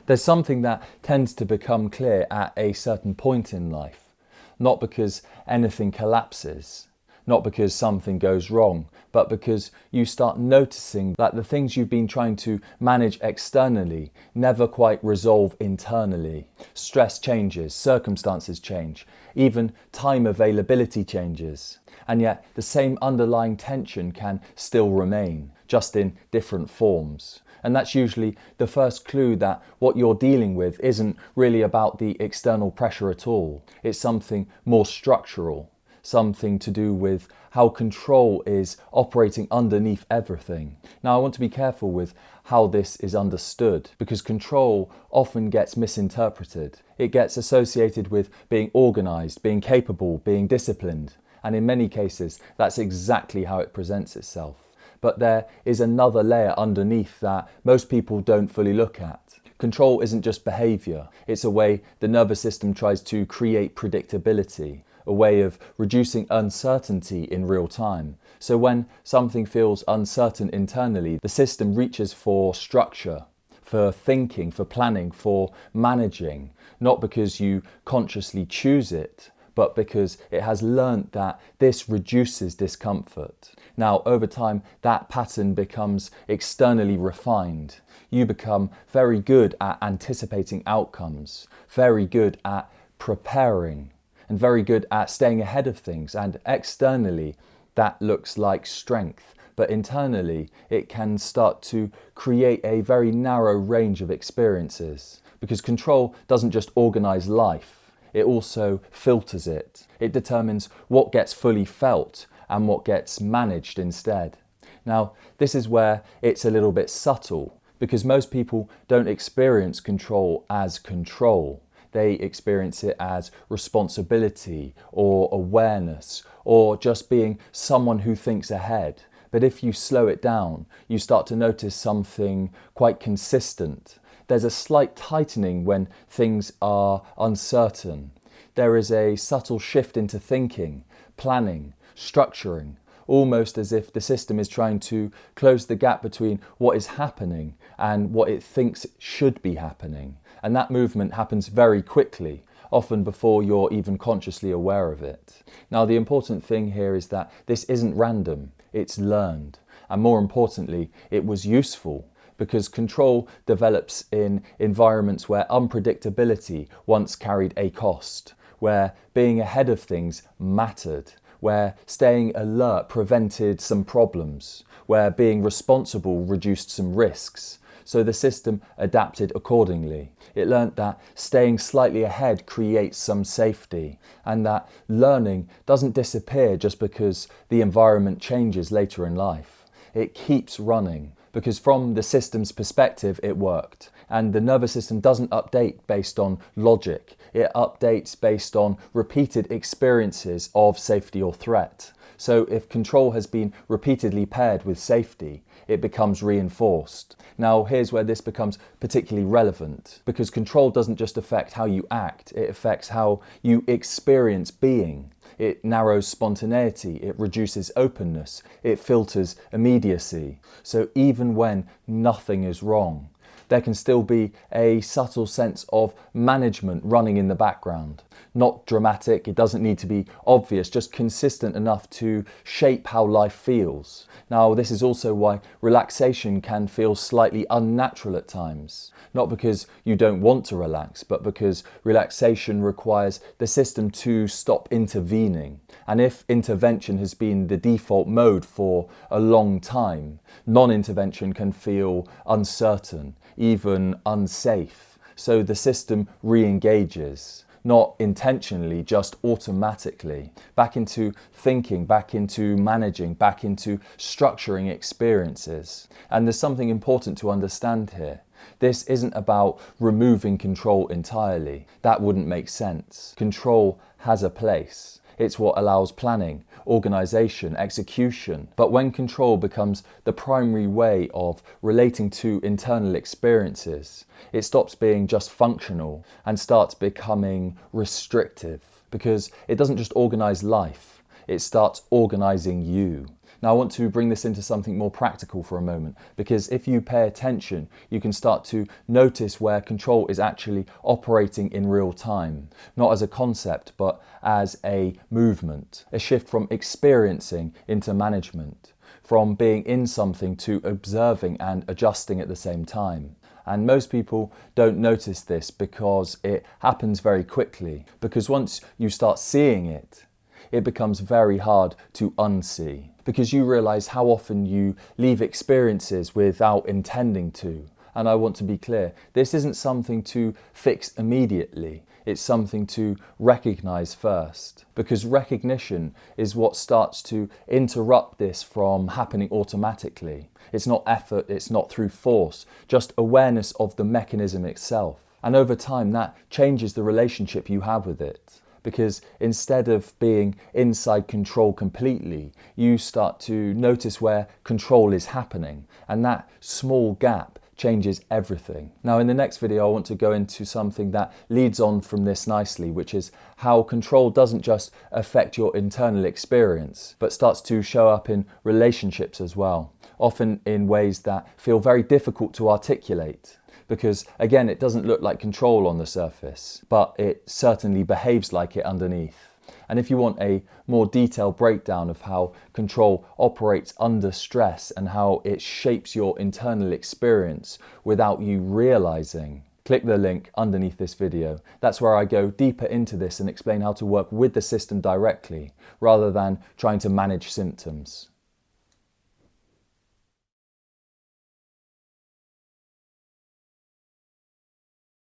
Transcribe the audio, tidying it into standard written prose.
There's something that tends to become clear at a certain point in life, not because anything collapses, not because something goes wrong, but because you start noticing that the things you've been trying to manage externally never quite resolve internally. Stress changes, circumstances change, even time availability changes, and yet the same underlying tension can still remain, just in different forms. And that's usually the first clue that what you're dealing with isn't really about the external pressure at all. It's something more structural, something to do with how control is operating underneath everything. Now, I want to be careful with how this is understood, because control often gets misinterpreted. It gets associated with being organized, being capable, being disciplined, and in many cases, that's exactly how it presents itself. But there is another layer underneath that most people don't fully look at. Control isn't just behavior, it's a way the nervous system tries to create predictability, a way of reducing uncertainty in real time. So when something feels uncertain internally, the system reaches for structure, for thinking, for planning, for managing, not because you consciously choose it, but because it has learnt that this reduces discomfort. Now, over time, that pattern becomes externally refined. You become very good at anticipating outcomes, very good at preparing, and very good at staying ahead of things. And externally, that looks like strength. But internally, it can start to create a very narrow range of experiences. Because control doesn't just organize life, it also filters it. It determines what gets fully felt and what gets managed instead. Now, this is where it's a little bit subtle, because most people don't experience control as control. They experience it as responsibility or awareness or just being someone who thinks ahead. But if you slow it down, you start to notice something quite consistent. There's a slight tightening when things are uncertain. There is a subtle shift into thinking, planning, structuring, almost as if the system is trying to close the gap between what is happening and what it thinks should be happening. And that movement happens very quickly, often before you're even consciously aware of it. Now, the important thing here is that this isn't random, it's learned. And more importantly, it was useful, because control develops in environments where unpredictability once carried a cost, where being ahead of things mattered, where staying alert prevented some problems, where being responsible reduced some risks. So the system adapted accordingly. It learnt that staying slightly ahead creates some safety, and that learning doesn't disappear just because the environment changes later in life. It keeps running, because from the system's perspective, it worked. And the nervous system doesn't update based on logic. It updates based on repeated experiences of safety or threat. So if control has been repeatedly paired with safety, it becomes reinforced. Now, here's where this becomes particularly relevant, because control doesn't just affect how you act, it affects how you experience being. It narrows spontaneity, it reduces openness, it filters immediacy. So even when nothing is wrong, there can still be a subtle sense of management running in the background. Not dramatic, it doesn't need to be obvious, just consistent enough to shape how life feels. Now, this is also why relaxation can feel slightly unnatural at times. Not because you don't want to relax, but because relaxation requires the system to stop intervening. And if intervention has been the default mode for a long time, non-intervention can feel uncertain, even unsafe. So the system re-engages, not intentionally, just automatically, back into thinking, back into managing, back into structuring experiences. And there's something important to understand here. This isn't about removing control entirely. That wouldn't make sense. Control has a place. It's what allows planning, organisation, execution. But when control becomes the primary way of relating to internal experiences, it stops being just functional and starts becoming restrictive, because it doesn't just organise life, it starts organising you. Now I want to bring this into something more practical for a moment, because if you pay attention, you can start to notice where control is actually operating in real time, not as a concept, but as a movement, a shift from experiencing into management, from being in something to observing and adjusting at the same time. And most people don't notice this because it happens very quickly, because once you start seeing it, it becomes very hard to unsee, because you realize how often you leave experiences without intending to. And I want to be clear, this isn't something to fix immediately. It's something to recognize first, because recognition is what starts to interrupt this from happening automatically. It's not effort, it's not through force, just awareness of the mechanism itself. And over time, that changes the relationship you have with it. Because instead of being inside control completely, you start to notice where control is happening, and that small gap changes everything. Now in the next video I want to go into something that leads on from this nicely, which is how control doesn't just affect your internal experience, but starts to show up in relationships as well, often in ways that feel very difficult to articulate. Because again, it doesn't look like control on the surface, but it certainly behaves like it underneath. And if you want a more detailed breakdown of how control operates under stress and how it shapes your internal experience without you realizing, click the link underneath this video. That's where I go deeper into this and explain how to work with the system directly, rather than trying to manage symptoms.